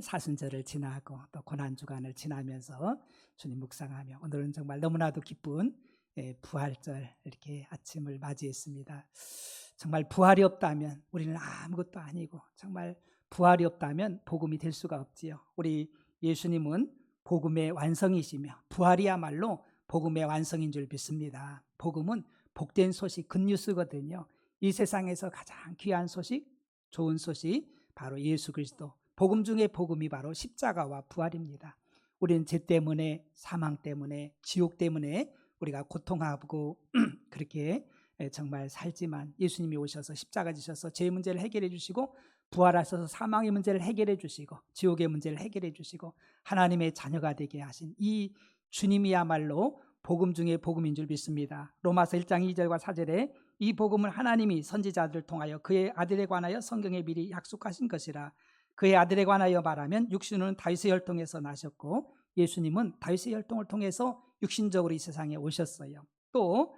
사순절을 지나고 또 고난주간을 지나면서 주님 묵상하며 오늘은 정말 너무나도 기쁜 부활절 이렇게 아침을 맞이했습니다. 정말 부활이 없다면 우리는 아무것도 아니고, 정말 부활이 없다면 복음이 될 수가 없지요. 우리 예수님은 복음의 완성이시며 부활이야말로 복음의 완성인 줄 믿습니다. 복음은 복된 소식, 굿뉴스거든요. 이 세상에서 가장 귀한 소식, 좋은 소식, 바로 예수 그리스도, 복음 중에 복음이 바로 십자가와 부활입니다. 우리는 죄 때문에, 사망 때문에, 지옥 때문에 우리가 고통하고 그렇게 정말 살지만, 예수님이 오셔서 십자가 지셔서 죄의 문제를 해결해 주시고, 부활하셔서 사망의 문제를 해결해 주시고, 지옥의 문제를 해결해 주시고, 하나님의 자녀가 되게 하신 이 주님이야말로 복음 중에 복음인 줄 믿습니다. 로마서 1장 2절과 4절에 이 복음은 하나님이 선지자들을 통하여 그의 아들에 관하여 성경에 미리 약속하신 것이라. 그의 아들에 관하여 말하면 육신은 다윗의 혈통에서 나셨고 예수님은 다윗의 혈통을 통해서 육신적으로 이 세상에 오셨어요. 또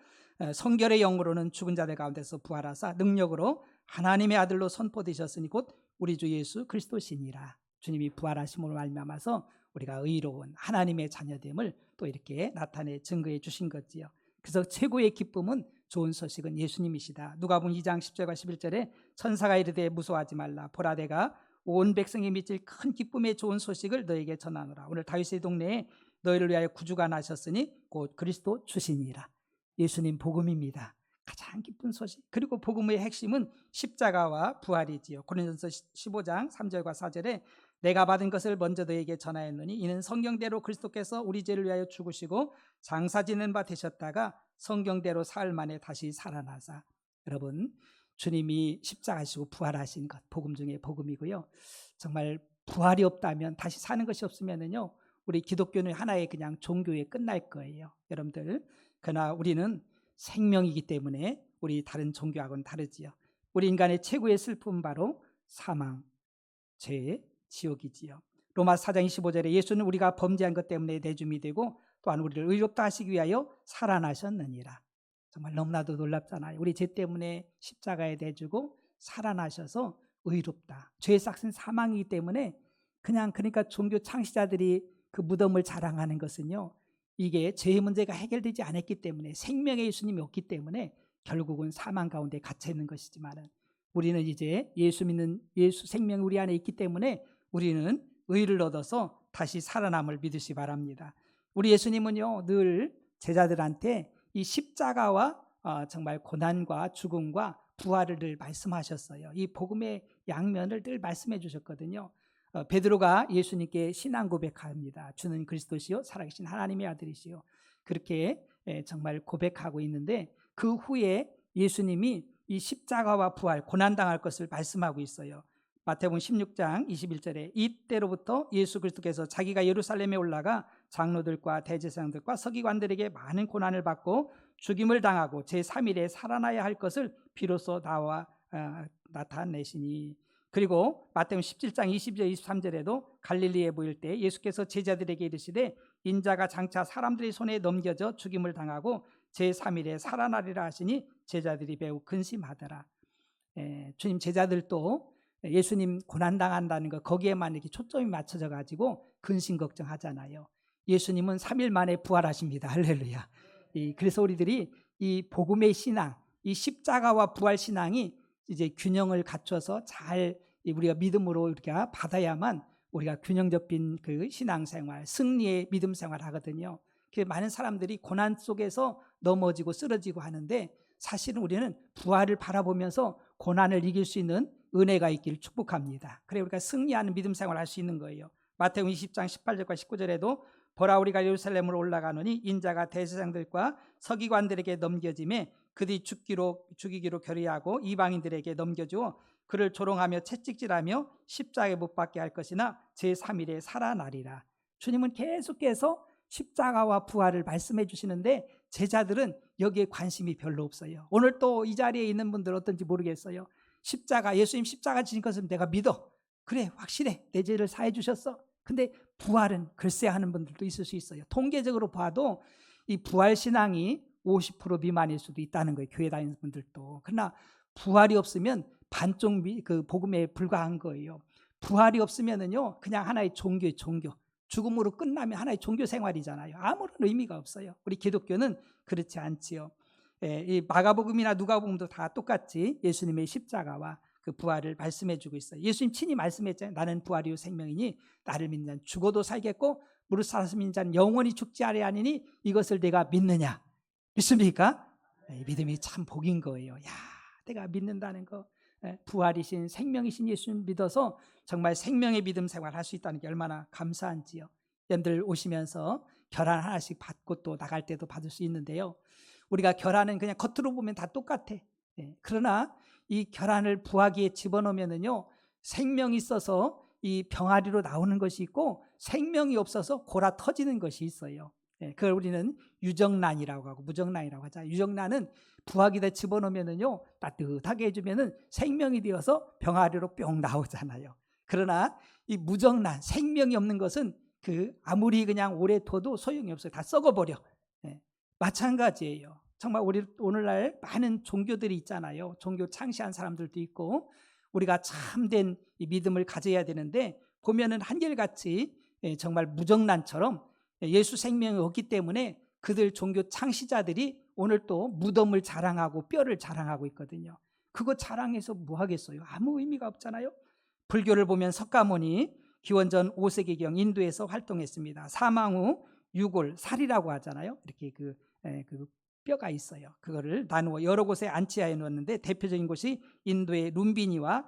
성결의 영으로는 죽은 자들 가운데서 부활하사 능력으로 하나님의 아들로 선포되셨으니 곧 우리 주 예수 그리스도시니라. 주님이 부활하심으로 말미암아서 우리가 의로운 하나님의 자녀됨을 또 이렇게 나타내 증거해 주신 거지요. 그래서 최고의 기쁨은, 좋은 소식은 예수님이시다. 누가복음 2장 10절과 11절에 천사가 이르되 무서워하지 말라. 보라 내가 온 백성이 미칠 큰 기쁨의 좋은 소식을 너에게 전하노라. 오늘 다윗의 동네에 너희를 위하여 구주가 나셨으니 곧 그리스도 주시니라. 예수님 복음입니다. 가장 기쁜 소식. 그리고 복음의 핵심은 십자가와 부활이지요. 고린도전서 15장 3절과 4절에 내가 받은 것을 먼저 너에게 전하였노니 이는 성경대로 그리스도께서 우리 죄를 위하여 죽으시고 장사 지는 바 되셨다가 성경대로 사흘 만에 다시 살아나사. 여러분, 주님이 십자가시고 부활하신 것, 복음 중에 복음이고요. 정말 부활이 없다면, 다시 사는 것이 없으면은요, 우리 기독교는 하나의 그냥 종교에 끝날 거예요. 여러분들, 그러나 우리는 생명이기 때문에 우리 다른 종교하고는 다르지요. 우리 인간의 최고의 슬픔은 바로 사망, 죄, 지옥이지요. 로마서 4장 25절에 예수는 우리가 범죄한 것 때문에 내줌이 되고 또한 우리를 의롭다 하시기 위하여 살아나셨느니라. 정말 너무나도 놀랍잖아요. 우리 죄 때문에 십자가에 내주고 살아나셔서 의롭다. 죄의 싹은 사망이기 때문에 그러니까 종교 창시자들이 그 무덤을 자랑하는 것은요, 이게 죄의 문제가 해결되지 않았기 때문에, 생명의 예수님이 없기 때문에 결국은 사망 가운데 갇혀 있는 것이지만, 우리는 이제 예수 믿는 예수 생명이 우리 안에 있기 때문에 우리는 의를 얻어서 다시 살아남을 믿으시 바랍니다. 우리 예수님은요, 늘 제자들한테 이 십자가와 정말 고난과 죽음과 부활을 늘 말씀하셨어요. 이 복음의 양면을 늘 말씀해 주셨거든요. 베드로가 예수님께 신앙 고백합니다. 주는 그리스도시요 살아계신 하나님의 아들이시요. 그렇게 정말 고백하고 있는데, 그 후에 예수님이 이 십자가와 부활, 고난당할 것을 말씀하고 있어요. 마태복음 16장 21절에 이때로부터 예수 그리스도께서 자기가 예루살렘에 올라가 장로들과 대제사장들과 서기관들에게 많은 고난을 받고 죽임을 당하고 제3일에 살아나야 할 것을 비로소 나타내시니. 그리고 마태복음 17장 20절 23절에도 갈릴리에 모일 때 예수께서 제자들에게 이르시되 인자가 장차 사람들의 손에 넘겨져 죽임을 당하고 제3일에 살아나리라 하시니 제자들이 매우 근심하더라. 주님 제자들도 예수님 고난당한다는 거, 거기에만 이렇게 초점이 맞춰져 가지고 근심 걱정하잖아요. 예수님은 3일 만에 부활하십니다. 할렐루야. 그래서 우리들이 이 복음의 신앙, 이 십자가와 부활 신앙이 이제 균형을 갖춰서 잘 우리가 믿음으로 이렇게 받아야만 우리가 균형 잡힌 그 신앙생활, 승리의 믿음 생활을 하거든요. 많은 사람들이 고난 속에서 넘어지고 쓰러지고 하는데, 사실은 우리는 부활을 바라보면서 고난을 이길 수 있는 은혜가 있기를 축복합니다. 그래 우리가 승리하는 믿음 생활을 할 수 있는 거예요. 마태복음 20장 18절과 19절에도 보라 우리가 예루살렘으로 올라가노니 인자가 대제사장들과 서기관들에게 넘겨짐에 그들이 죽이기로 결의하고 이방인들에게 넘겨주어 그를 조롱하며 채찍질하며 십자가에 못 박게 할 것이나 제3일에 살아나리라. 주님은 계속해서 십자가와 부활을 말씀해 주시는데 제자들은 여기에 관심이 별로 없어요. 오늘 또 이 자리에 있는 분들 어떤지 모르겠어요. 십자가, 예수님 십자가 지신 것은 내가 믿어. 그래 확실해. 내 죄를 사해 주셨어. 근데 부활은 글쎄 하는 분들도 있을 수 있어요. 통계적으로 봐도 이 부활 신앙이 50% 미만일 수도 있다는 거예요. 교회 다니는 분들도. 그러나 부활이 없으면 반쪽 그 복음에 불과한 거예요. 부활이 없으면은요 그냥 하나의 종교의 종교, 죽음으로 끝나면 하나의 종교 생활이잖아요. 아무런 의미가 없어요. 우리 기독교는 그렇지 않지요. 이 마가복음이나 누가복음도 다 똑같이 예수님의 십자가와 그 부활을 말씀해주고 있어요. 예수님 친히 말씀했잖아요. 나는 부활이요 생명이니 나를 믿는 자는 죽어도 살겠고 무릇 살아서 믿는 자는 영원히 죽지 아니하리니 이것을 내가 믿느냐? 믿습니까? 이 믿음이 참 복인 거예요. 야, 내가 믿는다는 거, 부활이신 생명이신 예수님 믿어서 정말 생명의 믿음 생활할 수 있다는 게 얼마나 감사한지요. 여러분들 오시면서 결한 하나씩 받고 또 나갈 때도 받을 수 있는데요. 우리가 결한은 그냥 겉으로 보면 다 똑같아. 그러나 이 결한을 부화기에 집어넣으면은요 생명이 있어서 이 병아리로 나오는 것이 있고 생명이 없어서 골아 터지는 것이 있어요. 그걸 우리는 유정란이라고 하고 무정란이라고 하잖아요. 유정란은 부화기에다 집어넣으면은요 따뜻하게 해주면은 생명이 되어서 병아리로 뿅 나오잖아요. 그러나 이 무정란, 생명이 없는 것은 그 아무리 그냥 오래 둬도 소용이 없어요. 다 썩어버려. 마찬가지예요. 정말 우리 오늘날 많은 종교들이 있잖아요. 종교 창시한 사람들도 있고 우리가 참된 이 믿음을 가져야 되는데 보면은 한결같이 정말 무정란처럼 예수 생명이 없기 때문에 그들 종교 창시자들이 오늘 또 무덤을 자랑하고 뼈를 자랑하고 있거든요. 그거 자랑해서 뭐 하겠어요? 아무 의미가 없잖아요. 불교를 보면 석가모니 기원전 5세기경 인도에서 활동했습니다. 사망 후 유골, 살이라고 하잖아요. 이렇게 그 뼈가 있어요. 그거를 나누어 여러 곳에 안치하여 놓았는데 대표적인 곳이 인도의 룸비니와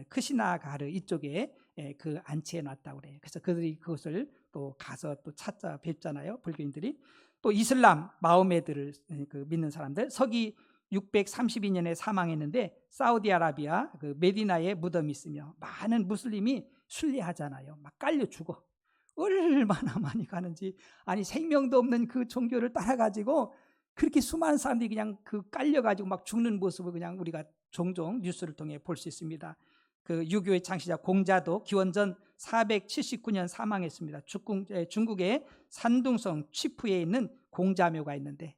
크시나가르 이쪽에 그 안치해 놨다고 그래요. 그래서 그들이 그것을 또 가서 또 찾아 뵙잖아요. 불교인들이. 또 이슬람 마호메드를 그 믿는 사람들 서기 632년에 사망했는데 사우디아라비아 그 메디나에 무덤이 있으며 많은 무슬림이 순례하잖아요. 막 깔려 죽어. 얼마나 많이 가는지. 아니 생명도 없는 그 종교를 따라가지고 그렇게 수많은 사람들이 그냥 그 깔려가지고 막 죽는 모습을 그냥 우리가 종종 뉴스를 통해 볼 수 있습니다. 그 유교의 창시자 공자도 기원전 479년 사망했습니다. 중국의 산둥성 취푸에 있는 공자묘가 있는데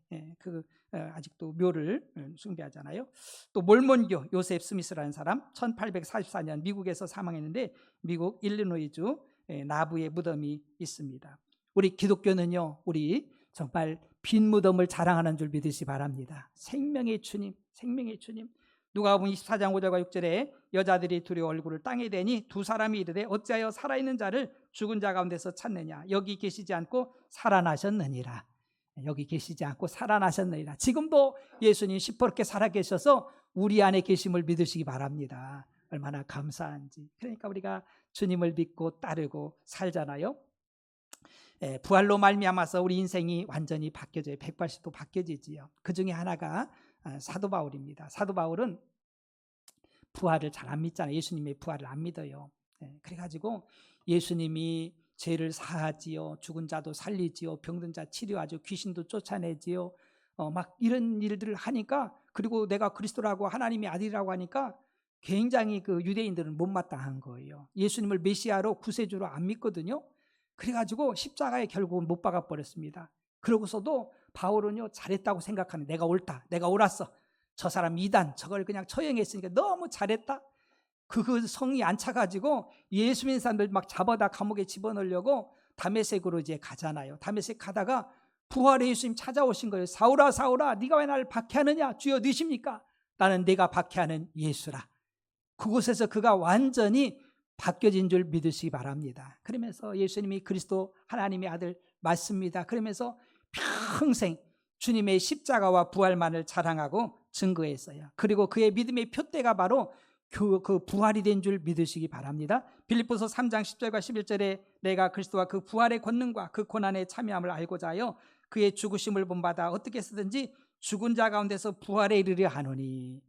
아직도 묘를 숭배하잖아요. 또 몰몬교 요셉 스미스라는 사람 1844년 미국에서 사망했는데 미국 일리노이주 나부에 무덤이 있습니다. 우리 기독교는요, 우리 정말 빈 무덤을 자랑하는 줄 믿으시 바랍니다. 생명의 주님, 생명의 주님. 누가복음 24장 5절과 6절에 여자들이 두려워 얼굴을 땅에 대니 두 사람이 이르되 어찌하여 살아있는 자를 죽은 자 가운데서 찾느냐? 여기 계시지 않고 살아나셨느니라. 여기 계시지 않고 살아나셨느니라. 지금도 예수님 시퍼렇게 살아계셔서 우리 안에 계심을 믿으시기 바랍니다. 얼마나 감사한지. 그러니까 우리가 주님을 믿고 따르고 살잖아요. 부활로 말미암아서 우리 인생이 완전히 바뀌어져요. 180도 바뀌어지지요. 그 중에 하나가 사도 바울입니다. 사도 바울은 부활을 잘 안 믿잖아요. 예수님의 부활을 안 믿어요. 그래가지고 예수님이 죄를 사하지요, 죽은 자도 살리지요, 병든 자 치료하죠, 귀신도 쫓아내지요. 막 이런 일들을 하니까, 그리고 내가 그리스도라고 하나님의 아들이라고 하니까 굉장히 그 유대인들은 못마땅한 거예요. 예수님을 메시아로 구세주로 안 믿거든요. 그래가지고 십자가에 결국은 못 박아 버렸습니다. 그러고서도 바울은요 잘했다고 생각하는, 내가 옳다, 내가 옳았어, 저 사람 이단 저걸 그냥 처형했으니까 너무 잘했다. 그 성이 안 차가지고 예수 믿는 사람들 막 잡아다 감옥에 집어넣으려고 다메섹으로 이제 가잖아요. 다메섹 가다가 부활의 예수님 찾아오신 거예요. 사울아 사울아 네가 왜 나를 박해하느냐? 주여 누구십니까? 나는 네가 박해하는 예수라. 그곳에서 그가 완전히 바뀌어진 줄 믿으시기 바랍니다. 그러면서 예수님이 그리스도 하나님의 아들 맞습니다. 그러면서 평생 주님의 십자가와 부활만을 자랑하고 증거했어요. 그리고 그의 믿음의 표대가 바로 그 부활이 된 줄 믿으시기 바랍니다. 빌립보서 3장 10절과 11절에 내가 그리스도와 그 부활의 권능과 그 고난에 참여함을 알고자 하여 그의 죽으심을 본받아 어떻게 해서든지 죽은 자 가운데서 부활에 이르려 하노니.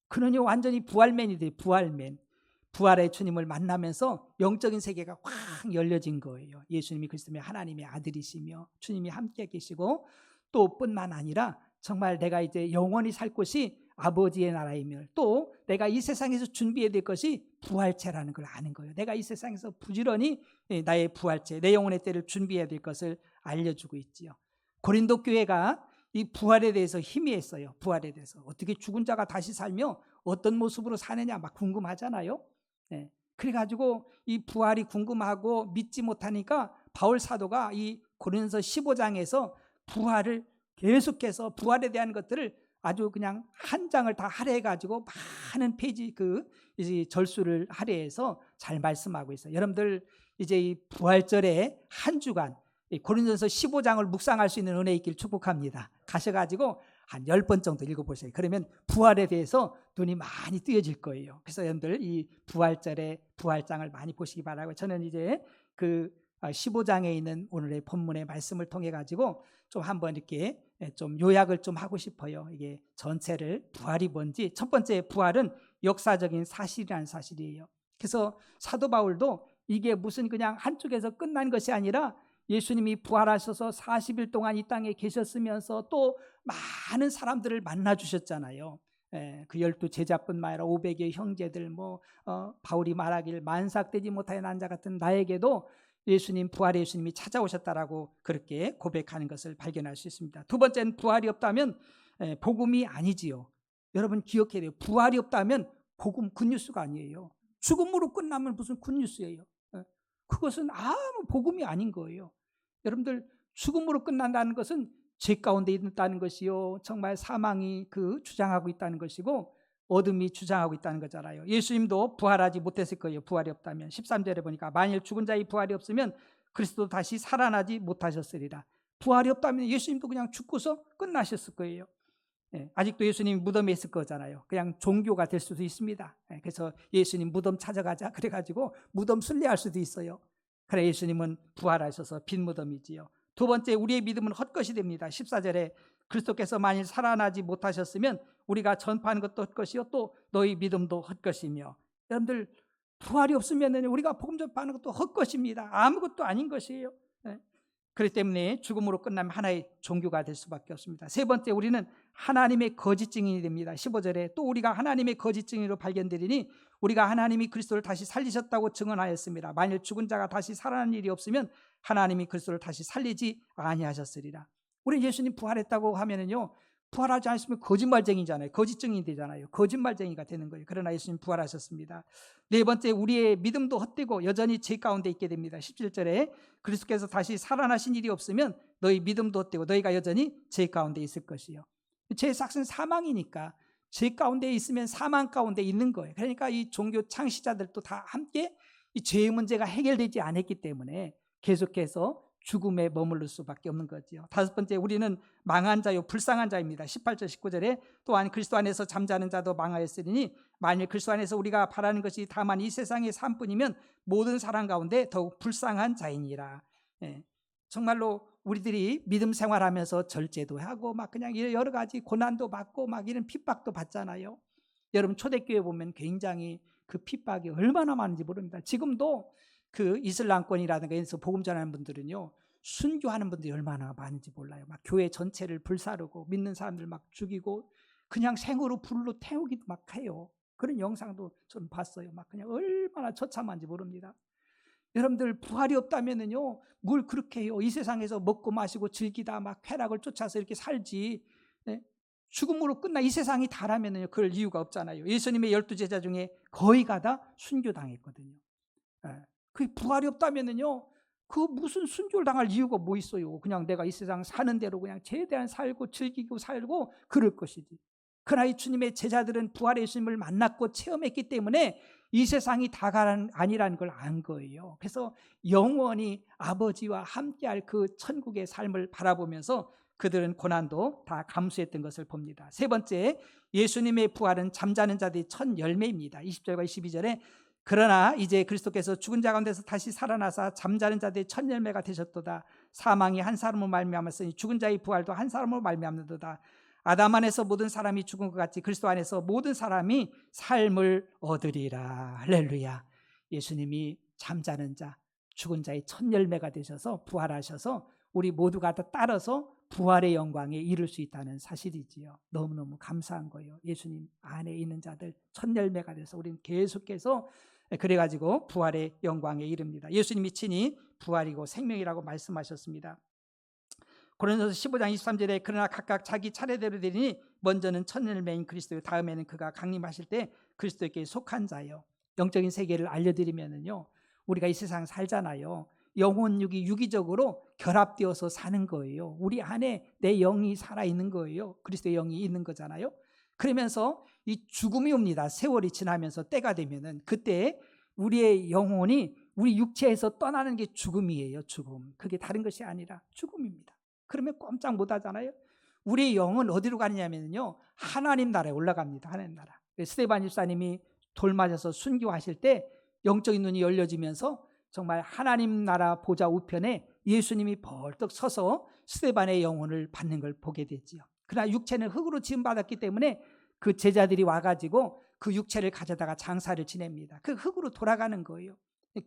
그러니 완전히 부활맨이 돼. 부활맨. 부활의 주님을 만나면서 영적인 세계가 확 열려진 거예요. 예수님이 그리스도의 하나님의 아들이시며 주님이 함께 계시고, 또 뿐만 아니라 정말 내가 이제 영원히 살 곳이 아버지의 나라이며, 또 내가 이 세상에서 준비해야 될 것이 부활체라는 걸 아는 거예요. 내가 이 세상에서 부지런히 나의 부활체, 내 영혼의 때를 준비해야 될 것을 알려주고 있지요. 고린도 교회가 이 부활에 대해서 희미했어요. 부활에 대해서 어떻게 죽은 자가 다시 살며 어떤 모습으로 사느냐 막 궁금하잖아요. 그래가지고 이 부활이 궁금하고 믿지 못하니까 바울 사도가 이 고린도서 15장에서 부활을 계속해서 부활에 대한 것들을 아주 그냥 한 장을 다 할애해가지고 많은 페이지 이제 절수를 할애해서 잘 말씀하고 있어요. 여러분들 이제 이 부활절에 한 주간 고린도서 15장을 묵상할 수 있는 은혜 있길 축복합니다. 가셔가지고 한 10번 정도 읽어보세요. 그러면 부활에 대해서 눈이 많이 뜨여질 거예요. 그래서 여러분들 이 부활절에 부활장을 많이 보시기 바라고, 저는 이제 15장에 있는 오늘의 본문의 말씀을 통해 가지고 좀 한번 이렇게 좀 요약을 좀 하고 싶어요. 이게 전체를 부활이 뭔지. 첫 번째, 부활은 역사적인 사실이라는 사실이에요. 그래서 사도 바울도 이게 무슨 그냥 한쪽에서 끝난 것이 아니라 예수님이 부활하셔서 40일 동안 이 땅에 계셨으면서 또 많은 사람들을 만나 주셨잖아요. 그 12 제자뿐만 아니라 500의 형제들, 바울이 말하길 만삭되지 못하여 난 자 같은 나에게도 예수님, 부활의 예수님이 찾아오셨다라고 그렇게 고백하는 것을 발견할 수 있습니다. 두 번째는 부활이 없다면 복음이 아니지요. 여러분 기억해야 돼요. 부활이 없다면 복음 굿뉴스가 아니에요. 죽음으로 끝나면 무슨 굿뉴스예요. 그것은 아무 복음이 아닌 거예요. 여러분들 죽음으로 끝난다는 것은 죄 가운데 있다는 것이요, 정말 사망이 주장하고 있다는 것이고 어둠이 주장하고 있다는 거잖아요. 예수님도 부활하지 못했을 거예요. 부활이 없다면. 13절에 보니까 만일 죽은 자의 부활이 없으면 그리스도 다시 살아나지 못하셨으리라. 부활이 없다면 예수님도 그냥 죽고서 끝나셨을 거예요. 아직도 예수님이 무덤에 있을 거잖아요. 그냥 종교가 될 수도 있습니다. 그래서 예수님 무덤 찾아가자 그래가지고 무덤 순례할 수도 있어요. 그래, 예수님은 부활하셔서 빈 무덤이지요. 두 번째, 우리의 믿음은 헛것이 됩니다. 14절에 그리스도께서 만일 살아나지 못하셨으면 우리가 전파하는 것도 헛것이요 또 너희 믿음도 헛것이며. 여러분들 부활이 없으면 우리가 복음 전파하는 것도 헛것입니다. 아무것도 아닌 것이에요. 그렇기 때문에 죽음으로 끝나면 하나의 종교가 될 수밖에 없습니다. 세 번째, 우리는 하나님의 거짓 증인이 됩니다. 15절에 또 우리가 하나님의 거짓 증인으로 발견되리니 우리가 하나님이 그리스도를 다시 살리셨다고 증언하였습니다. 만일 죽은 자가 다시 살아난 일이 없으면 하나님이 그리스도를 다시 살리지 아니하셨으리라. 우리 예수님 부활했다고 하면은요, 부활하지 않으면 거짓말쟁이잖아요. 거짓 증인이 되잖아요. 거짓말쟁이가 되는 거예요. 그러나 예수님 부활하셨습니다. 네 번째, 우리의 믿음도 헛되고 여전히 죄 가운데 있게 됩니다. 17절에 그리스도께서 다시 살아나신 일이 없으면 너희 믿음도 헛되고 너희가 여전히 죄 가운데 있을 것이요. 죄의 삭은 사망이니까 죄 가운데 있으면 사망 가운데 있는 거예요. 그러니까 이 종교 창시자들도 다 함께 이 죄의 문제가 해결되지 않았기 때문에 계속해서 죽음에 머무를 수밖에 없는 거지요. 다섯 번째, 우리는 망한 자요 불쌍한 자입니다. 18절 19절에 또한 그리스도 안에서 잠자는 자도 망하였으니 만일 그리스도 안에서 우리가 바라는 것이 다만 이 세상의 삶뿐이면 모든 사람 가운데 더욱 불쌍한 자이니라. 정말로 우리들이 믿음 생활하면서 절제도 하고 막 그냥 여러 가지 고난도 받고 막 이런 핍박도 받잖아요. 여러분 초대교회 보면 굉장히 그 핍박이 얼마나 많은지 모릅니다. 지금도 이슬람권이라든가 에서 복음 전하는 분들은요, 순교하는 분들이 얼마나 많은지 몰라요. 막 교회 전체를 불사르고 믿는 사람들 막 죽이고 그냥 생으로 불로 태우기도 막 해요. 그런 영상도 전 봤어요. 막 그냥 얼마나 처참한지 모릅니다. 여러분들 부활이 없다면은요, 뭘 그렇게 해요? 이 세상에서 먹고 마시고 즐기다 막 쾌락을 쫓아서 이렇게 살지. 죽음으로 끝나 이 세상이 다라면은요, 그럴 이유가 없잖아요. 예수님의 12 제자 중에 거의가 다 순교당했거든요. 그 부활이 없다면은요, 그 무슨 순교를 당할 이유가 뭐 있어요? 그냥 내가 이 세상 사는 대로 그냥 최대한 살고 즐기고 살고 그럴 것이지. 그러나 이 주님의 제자들은 부활의 예수님을 만났고 체험했기 때문에 이 세상이 다가 아니라는 걸 안 거예요. 그래서 영원히 아버지와 함께할 그 천국의 삶을 바라보면서 그들은 고난도 다 감수했던 것을 봅니다. 세 번째, 예수님의 부활은 잠자는 자들의 첫 열매입니다. 20절과 22절에 그러나 이제 그리스도께서 죽은 자 가운데서 다시 살아나사 잠자는 자들의 첫 열매가 되셨도다. 사망이 한 사람으로 말미암았으니 죽은 자의 부활도 한 사람으로 말미암는도다. 아담 안에서 모든 사람이 죽은 것 같이 그리스도 안에서 모든 사람이 삶을 얻으리라. 할렐루야. 예수님이 잠자는 자, 죽은 자의 첫 열매가 되셔서 부활하셔서 우리 모두가 다 따라서 부활의 영광에 이룰 수 있다는 사실이지요. 너무너무 감사한 거예요. 예수님 안에 있는 자들 첫 열매가 돼서 우리는 계속해서 그래가지고 부활의 영광에 이릅니다. 예수님이 친히 부활이고 생명이라고 말씀하셨습니다. 고린도서 15장 23절에 그러나 각각 자기 차례대로 되리니 먼저는 첫 열매인 그리스도, 다음에는 그가 강림하실 때 그리스도께 속한 자요. 영적인 세계를 알려드리면은요, 우리가 이 세상 살잖아요. 영혼 육이 유기적으로 결합되어서 사는 거예요. 우리 안에 내 영이 살아있는 거예요. 그리스도의 영이 있는 거잖아요. 그러면서 이 죽음이 옵니다. 세월이 지나면서 때가 되면은 그때 우리의 영혼이 우리 육체에서 떠나는 게 죽음이에요. 죽음. 그게 다른 것이 아니라 죽음입니다. 그러면 꼼짝 못 하잖아요. 우리의 영은 어디로 가느냐면요, 하나님 나라에 올라갑니다. 하나님 나라. 스데반 집사님이 돌 맞아서 순교하실 때 영적인 눈이 열려지면서 정말 하나님 나라 보좌 우편에 예수님이 벌떡 서서 스데반의 영혼을 받는 걸 보게 됐지요. 그러나 육체는 흙으로 지음받았기 때문에 그 제자들이 와가지고 그 육체를 가져다가 장사를 지냅니다. 그 흙으로 돌아가는 거예요.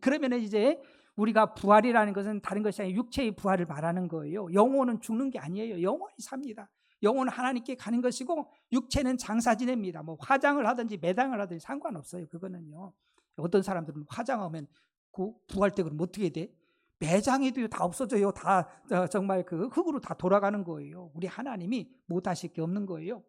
그러면 이제 우리가 부활이라는 것은 다른 것이 아니라 육체의 부활을 말하는 거예요. 영혼은 죽는 게 아니에요. 영혼이 삽니다. 영혼은 하나님께 가는 것이고 육체는 장사 지냅니다. 뭐 화장을 하든지 매장을 하든지 상관없어요. 그거는요. 어떤 사람들은 화장하면 그 부활 때 그럼 어떻게 돼? 매장에도 다 없어져요. 다 정말 그 흙으로 다 돌아가는 거예요. 우리 하나님이 못하실 게 없는 거예요.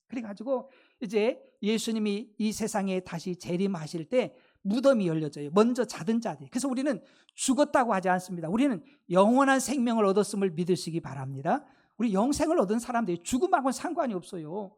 그래가지고 이제 예수님이 이 세상에 다시 재림하실 때 무덤이 열려져요. 먼저 자던 자들. 그래서 우리는 죽었다고 하지 않습니다. 우리는 영원한 생명을 얻었음을 믿으시기 바랍니다. 우리 영생을 얻은 사람들이 죽음하고는 상관이 없어요.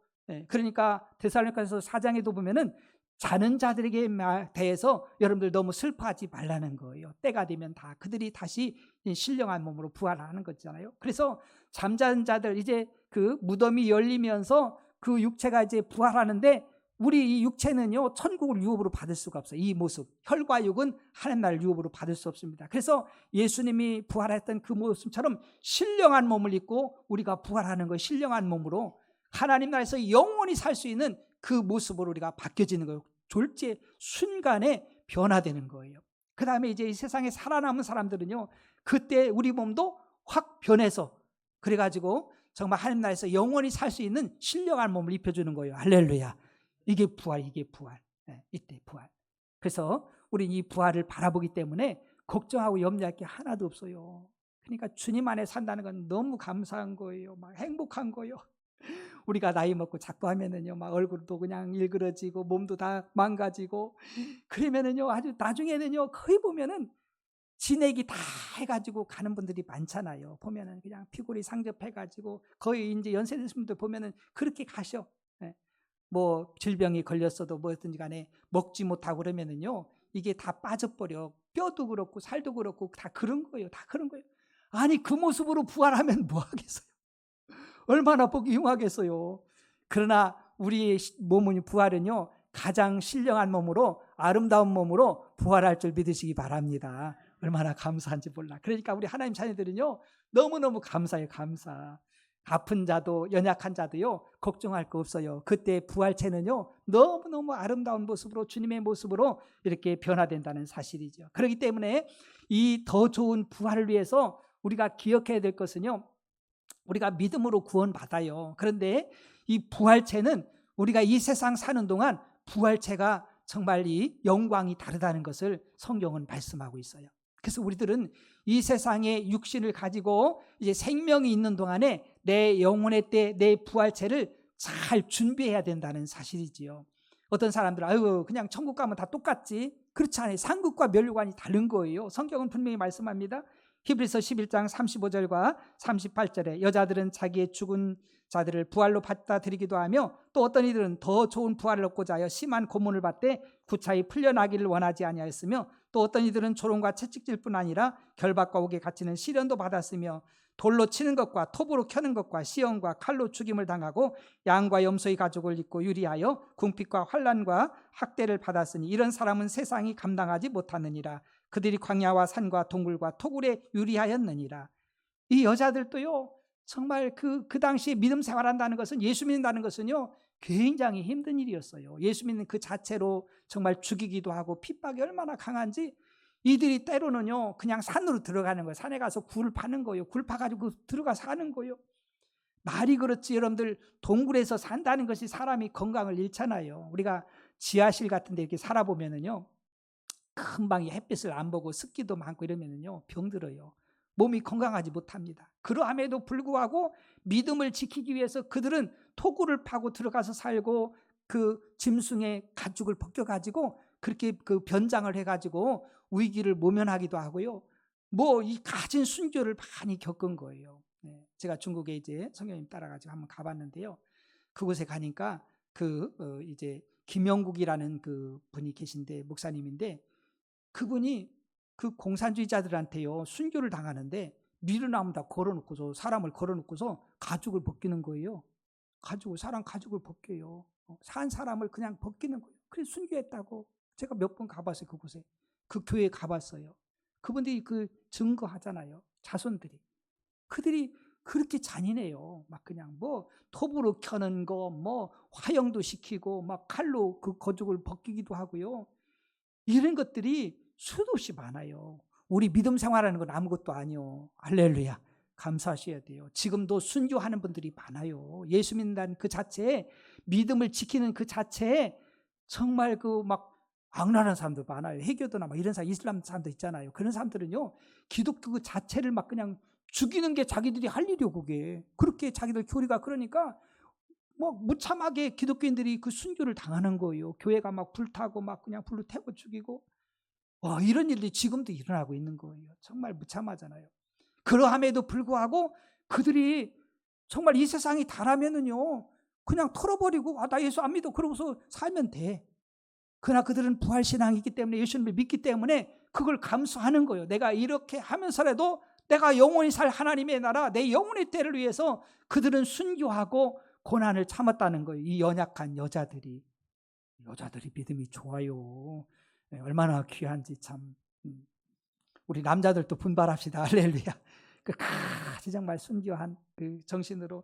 그러니까 데살로니가서 4장에도 보면은 자는 자들에게 대해서 여러분들 너무 슬퍼하지 말라는 거예요. 때가 되면 다 그들이 다시 신령한 몸으로 부활하는 거잖아요. 그래서 잠자는 자들, 이제 그 무덤이 열리면서 그 육체가 이제 부활하는데 우리 이 육체는요, 천국을 유업으로 받을 수가 없어요. 이 모습, 혈과 육은 하나님 나라를 유업으로 받을 수 없습니다. 그래서 예수님이 부활했던 그 모습처럼 신령한 몸을 입고 우리가 부활하는 거예요. 신령한 몸으로 하나님 나라에서 영원히 살 수 있는 그 모습으로 우리가 바뀌어지는 거예요. 졸제 순간에 변화되는 거예요. 그 다음에 이제 이 세상에 살아남은 사람들은요, 그때 우리 몸도 확 변해서 그래가지고 정말 하나님 나라에서 영원히 살 수 있는 신령한 몸을 입혀주는 거예요. 할렐루야. 이게 부활, 이게 부활. 이때 부활. 그래서 우리는 이 부활을 바라보기 때문에 걱정하고 염려할 게 하나도 없어요. 그러니까 주님 안에 산다는 건 너무 감사한 거예요. 막 행복한 거예요. 우리가 나이 먹고 자꾸 하면은요, 막 얼굴도 그냥 일그러지고 몸도 다 망가지고 그러면은요, 아주 나중에는요, 거의 보면은 진액이 다 해가지고 가는 분들이 많잖아요. 보면은 그냥 피골이 상접해가지고 거의 이제 연세 드신 분들 보면은 그렇게 가셔. 뭐 질병이 걸렸어도 뭐였든지 간에 먹지 못하고 그러면은요, 이게 다 빠져버려. 뼈도 그렇고 살도 그렇고 다 그런 거예요. 다 그런 거예요. 아니 그 모습으로 부활하면 뭐 하겠어요? 얼마나 보기 흉하겠어요. 그러나 우리의 몸은 부활은요, 가장 신령한 몸으로 아름다운 몸으로 부활할 줄 믿으시기 바랍니다. 얼마나 감사한지 몰라. 그러니까 우리 하나님 자녀들은요, 너무너무 감사해요. 감사. 아픈 자도 연약한 자도요, 걱정할 거 없어요. 그때 부활체는요, 너무너무 아름다운 모습으로 주님의 모습으로 이렇게 변화된다는 사실이죠. 그렇기 때문에 이 더 좋은 부활을 위해서 우리가 기억해야 될 것은요, 우리가 믿음으로 구원받아요. 그런데 이 부활체는 우리가 이 세상 사는 동안 부활체가 정말 이 영광이 다르다는 것을 성경은 말씀하고 있어요. 그래서 우리들은 이 세상에 육신을 가지고 이제 생명이 있는 동안에 내 영혼의 때 내 부활체를 잘 준비해야 된다는 사실이지요. 어떤 사람들은 아유 그냥 천국 가면 다 똑같지. 그렇지 않아요. 상급과 멸류관이 다른 거예요. 성경은 분명히 말씀합니다. 히브리서 11장 35절과 38절에 여자들은 자기의 죽은 자들을 부활로 받아들이기도 하며 또 어떤 이들은 더 좋은 부활을 얻고자 하여 심한 고문을 받되 구차히 풀려나기를 원하지 아니하였으며 또 어떤 이들은 조롱과 채찍질뿐 아니라 결박과 옥에 갇히는 시련도 받았으며 돌로 치는 것과 톱으로 켜는 것과 시험과 칼로 죽임을 당하고 양과 염소의 가죽을 입고 유리하여 궁핍과 환난과 학대를 받았으니 이런 사람은 세상이 감당하지 못하느니라. 그들이 광야와 산과 동굴과 토굴에 유리하였느니라. 이 여자들도요, 정말 그 당시에 믿음 생활한다는 것은, 예수 믿는다는 것은요, 굉장히 힘든 일이었어요. 예수 믿는 그 자체로 정말 죽이기도 하고 핍박이 얼마나 강한지, 이들이 때로는요 그냥 산으로 들어가는 거예요. 산에 가서 굴을 파는 거예요. 굴 파가지고 들어가서 사는 거예요. 말이 그렇지 여러분들, 동굴에서 산다는 것이 사람이 건강을 잃잖아요. 우리가 지하실 같은 데 이렇게 살아보면은요, 금방 햇빛을 안 보고 습기도 많고 이러면은요 병들어요. 몸이 건강하지 못합니다. 그러함에도 불구하고 믿음을 지키기 위해서 그들은 토굴을 파고 들어가서 살고 그 짐승의 가죽을 벗겨가지고 그렇게 그 변장을 해가지고 위기를 모면하기도 하고요. 뭐 이 가진 순교를 많이 겪은 거예요. 제가 중국에 이제 성령님 따라가지고 한번 가봤는데요. 그곳에 가니까 이제 김영국이라는 그 분이 계신데 목사님인데 그분이 그 공산주의자들한테요 순교를 당하는데 미르나무다 걸어놓고서 사람을 걸어놓고서 가죽을 벗기는 거예요. 사람 가죽을 벗겨요. 산 사람을 그냥 벗기는 거예요. 그래서 순교했다고. 제가 몇 번 가봤어요. 그곳에. 그 교회에 가봤어요. 그분들이 그 증거하잖아요. 자손들이. 그들이 그렇게 잔인해요. 막 그냥 뭐 톱으로 켜는 거, 뭐 화형도 시키고 막 칼로 그 거죽을 벗기기도 하고요. 이런 것들이 수도 없이 많아요. 우리 믿음 생활하는 건 아무것도 아니요. 할렐루야. 감사하셔야 돼요. 지금도 순교하는 분들이 많아요. 예수 믿는다는 그 자체에, 믿음을 지키는 그 자체에 정말 그 막 악랄한 사람들 많아요. 해교도나 막 이런 사람, 이슬람 사람들 있잖아요. 그런 사람들은요, 기독교 그 자체를 막 그냥 죽이는 게 자기들이 할 일이요, 그게. 그렇게 자기들 교리가 그러니까 뭐 무참하게 기독교인들이 그 순교를 당하는 거예요. 교회가 막 불타고 막 그냥 불로 태워 죽이고. 이런 일들이 지금도 일어나고 있는 거예요. 정말 무참하잖아요. 그러함에도 불구하고 그들이 정말 이 세상이 다라면은요, 그냥 털어버리고, 나 예수 안 믿어. 그러고서 살면 돼. 그러나 그들은 부활신앙이기 때문에, 예수님을 믿기 때문에 그걸 감수하는 거예요. 내가 이렇게 하면서라도 내가 영원히 살 하나님의 나라, 내 영혼의 때를 위해서 그들은 순교하고 고난을 참았다는 거예요. 이 연약한 여자들이 믿음이 좋아요. 얼마나 귀한지 참. 우리 남자들도 분발합시다. 할렐루야. 끝까지 정말 순교한 그 정신으로.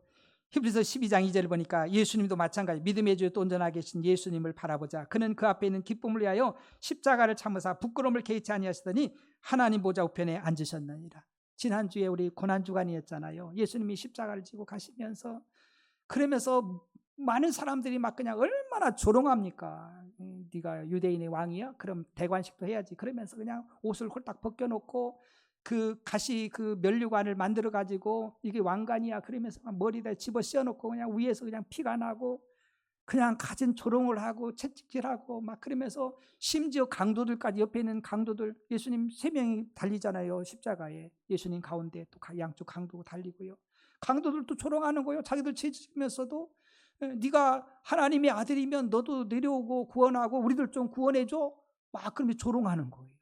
히브리서 12장 2절 보니까 예수님도 마찬가지, 믿음의 주에 또 온전하게 계신 예수님을 바라보자. 그는 그 앞에 있는 기쁨을 위하여 십자가를 참으사 부끄러움을 개의치 아니하시더니 하나님 보좌 우편에 앉으셨느니라. 지난주에 우리 고난주간이었잖아요. 예수님이 십자가를 지고 가시면서, 그러면서 많은 사람들이 막 그냥 얼마나 조롱합니까? 네가 유대인의 왕이야? 그럼 대관식도 해야지. 그러면서 그냥 옷을 홀딱 벗겨놓고 그 가시 그 면류관을 만들어 가지고 이게 왕관이야? 그러면서 머리에다 집어 씌워놓고 그냥 위에서 그냥 피가 나고 그냥 가진 조롱을 하고 채찍질하고 막 그러면서, 심지어 강도들까지, 옆에 있는 강도들, 예수님 3명이 달리잖아요. 십자가에 예수님 가운데 또 양쪽 강도 달리고요. 강도들도 조롱하는 거예요. 자기들 채찍면서도 네가 하나님의 아들이면 너도 내려오고 구원하고 우리들 좀 구원해줘. 막 그러면 조롱하는 거예요.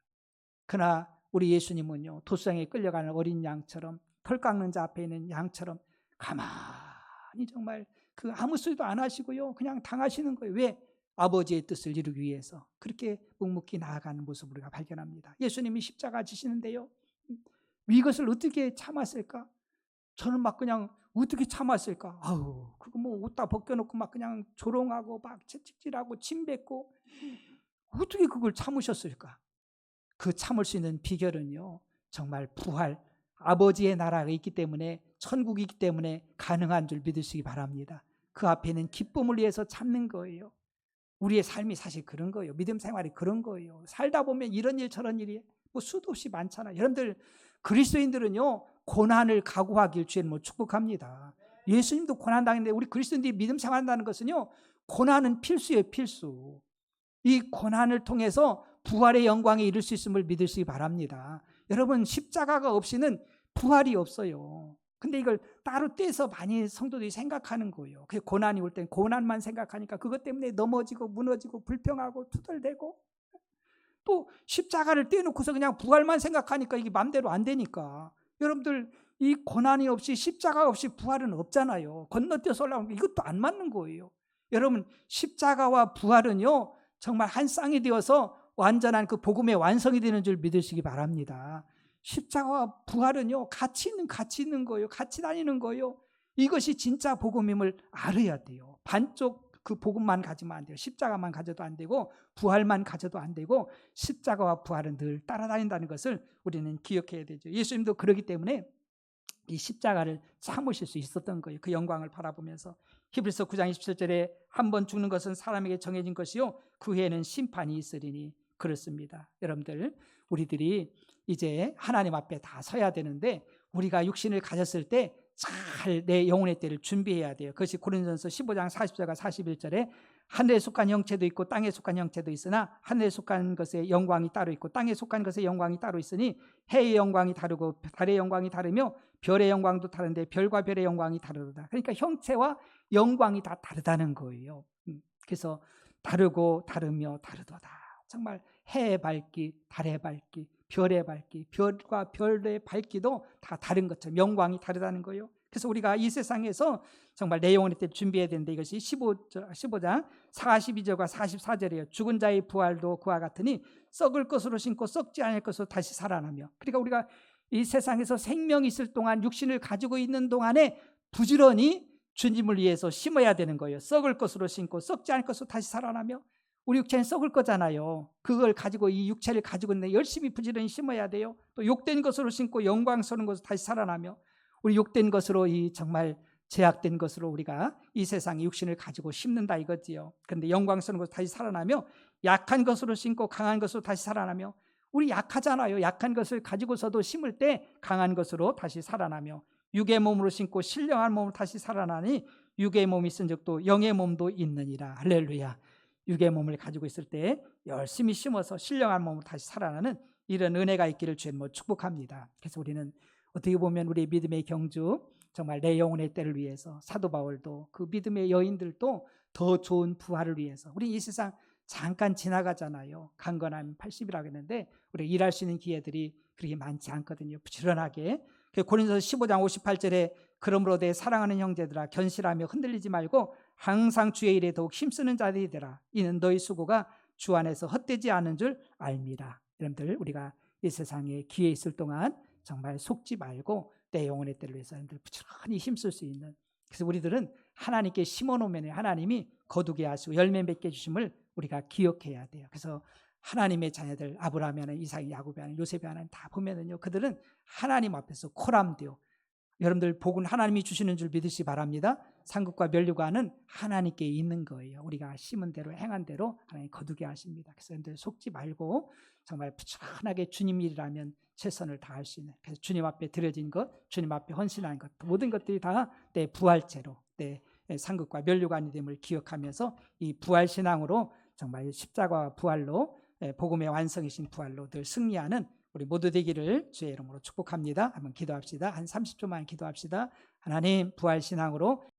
그러나 우리 예수님은요, 도수장에 끌려가는 어린 양처럼, 털 깎는 자 앞에 있는 양처럼 가만히 정말 그 아무 소리도 안 하시고요, 그냥 당하시는 거예요. 왜? 아버지의 뜻을 이루기 위해서 그렇게 묵묵히 나아가는 모습을 우리가 발견합니다. 예수님이 십자가 지시는데요, 이것을 어떻게 참았을까? 저는 막 그냥 어떻게 참았을까? 그거 뭐 옷 다 벗겨놓고 막 그냥 조롱하고 막 채찍질하고 침 뱉고 어떻게 그걸 참으셨을까? 그 참을 수 있는 비결은요, 정말 부활, 아버지의 나라가 있기 때문에, 천국이 있기 때문에 가능한 줄 믿으시기 바랍니다. 그 앞에는 기쁨을 위해서 참는 거예요. 우리의 삶이 사실 그런 거예요. 믿음 생활이 그런 거예요. 살다 보면 이런 일 저런 일이 뭐 수도 없이 많잖아요. 여러분들, 그리스도인들은요, 고난을 각오하길 주님은 축복합니다. 예수님도 고난 당했는데 우리 그리스도인들이 믿음 생활한다는 것은요, 고난은 필수예요. 필수. 이 고난을 통해서 부활의 영광에 이를 수 있음을 믿으시기 바랍니다. 여러분, 십자가가 없이는 부활이 없어요. 근데 이걸 따로 떼서 많이 성도들이 생각하는 거예요. 그 고난이 올 땐 고난만 생각하니까 그것 때문에 넘어지고 무너지고 불평하고 투덜대고, 또 십자가를 떼놓고서 그냥 부활만 생각하니까 이게 맘대로 안 되니까. 여러분들, 이 고난이 없이, 십자가 없이 부활은 없잖아요. 건너뛰어서 올라오는 게 이것도 안 맞는 거예요. 여러분, 십자가와 부활은요, 정말 한 쌍이 되어서 완전한 그 복음의 완성이 되는 줄 믿으시기 바랍니다. 십자가와 부활은요, 같이 있는 거예요. 같이 다니는 거예요. 이것이 진짜 복음임을 알아야 돼요. 반쪽 그 복음만 가지면 안 돼요. 십자가만 가져도 안 되고 부활만 가져도 안 되고, 십자가와 부활은 늘 따라다닌다는 것을 우리는 기억해야 되죠. 예수님도 그러기 때문에 이 십자가를 참으실 수 있었던 거예요. 그 영광을 바라보면서. 히브리서 9장 27절에 한 번 죽는 것은 사람에게 정해진 것이요 그 후에는 심판이 있으리니. 그렇습니다. 여러분들, 우리들이 이제 하나님 앞에 다 서야 되는데, 우리가 육신을 가졌을 때 잘 내 영혼의 때를 준비해야 돼요. 그것이 고린도전서 15장 40절과 41절에 하늘에 속한 형체도 있고 땅에 속한 형체도 있으나 하늘에 속한 것의 영광이 따로 있고 땅에 속한 것의 영광이 따로 있으니 해의 영광이 다르고 달의 영광이 다르며 별의 영광도 다른데 별과 별의 영광이 다르다. 그러니까 형체와 영광이 다 다르다는 거예요. 그래서 다르고 다르며 다르도다. 정말 해의 밝기, 달의 밝기, 별의 밝기, 별과 별의 밝기도 다 다른 것처럼 영광이 다르다는 거예요. 그래서 우리가 이 세상에서 정말 내 영혼의 때 준비해야 되는데 이것이 15장 42절과 44절이에요. 죽은 자의 부활도 그와 같으니 썩을 것으로 심고 썩지 않을 것으로 다시 살아나며. 그러니까 우리가 이 세상에서 생명이 있을 동안 육신을 가지고 있는 동안에 부지런히 주님을 위해서 심어야 되는 거예요. 썩을 것으로 심고 썩지 않을 것으로 다시 살아나며. 우리 육체는 썩을 거잖아요. 그걸 가지고 이 육체를 가지고 있는데 열심히 부지런히 심어야 돼요. 또 욕된 것으로 심고 영광스러운 것으로 다시 살아나며. 우리 욕된 것으로 이 정말 제약된 것으로 우리가 이 세상에 육신을 가지고 심는다 이거지요. 그런데 영광스러운 것으로 다시 살아나며 약한 것으로 심고 강한 것으로 다시 살아나며. 우리 약하잖아요. 약한 것을 가지고서도 심을 때 강한 것으로 다시 살아나며 육의 몸으로 심고 신령한 몸으로 다시 살아나니 육의 몸이 있은 적도 영의 몸도 있느니라. 할렐루야. 육의 몸을 가지고 있을 때 열심히 심어서 신령한 몸으로 다시 살아나는 이런 은혜가 있기를 주님 축복합니다. 그래서 우리는 어떻게 보면 우리 믿음의 경주 정말 내 영혼의 때를 위해서 사도 바울도 그 믿음의 여인들도 더 좋은 부활을 위해서 우리 이 세상 잠깐 지나가잖아요. 강건하면 80이라고 했는데 우리 일할 수 있는 기회들이 그렇게 많지 않거든요. 부지런하게. 고린도서 15장 58절에 그러므로 내 사랑하는 형제들아 견실하며 흔들리지 말고 항상 주의 일에 더욱 힘쓰는 자들이 되라. 이는 너희 수고가 주 안에서 헛되지 않은 줄 알미라. 여러분들 우리가 이 세상에 기회 있을 동안 정말 속지 말고 내 영혼의 때를 위해서 여러분들 부지런히 힘쓸 수 있는. 그래서 우리들은 하나님께 심어놓으면 하나님이 거두게 하시고 열매 맺게 해주심을 우리가 기억해야 돼요. 그래서 하나님의 자녀들 아브라함이 하나님, 이삭이 야곱이 하나님, 요셉이 하나님 다 보면은요 그들은 하나님 앞에서 코람되어 여러분들 복은 하나님이 주시는 줄 믿으시 바랍니다. 상급과 면류관은 하나님께 있는 거예요. 우리가 심은 대로 행한 대로 하나님 거두게 하십니다. 그래서 여러분들 속지 말고 정말 부지런하게 주님 일이라면 최선을 다할 수 있는. 그래서 주님 앞에 드려진 것, 주님 앞에 헌신한 것, 모든 것들이 다 내 부활체로 내 상급과 면류관이 됨을 기억하면서 이 부활 신앙으로 정말 십자가 부활로 복음의 완성이신 부활로 늘 승리하는 우리 모두 되기를 주의 이름으로 축복합니다. 한번 기도합시다. 한 30초만 기도합시다. 하나님 부활 신앙으로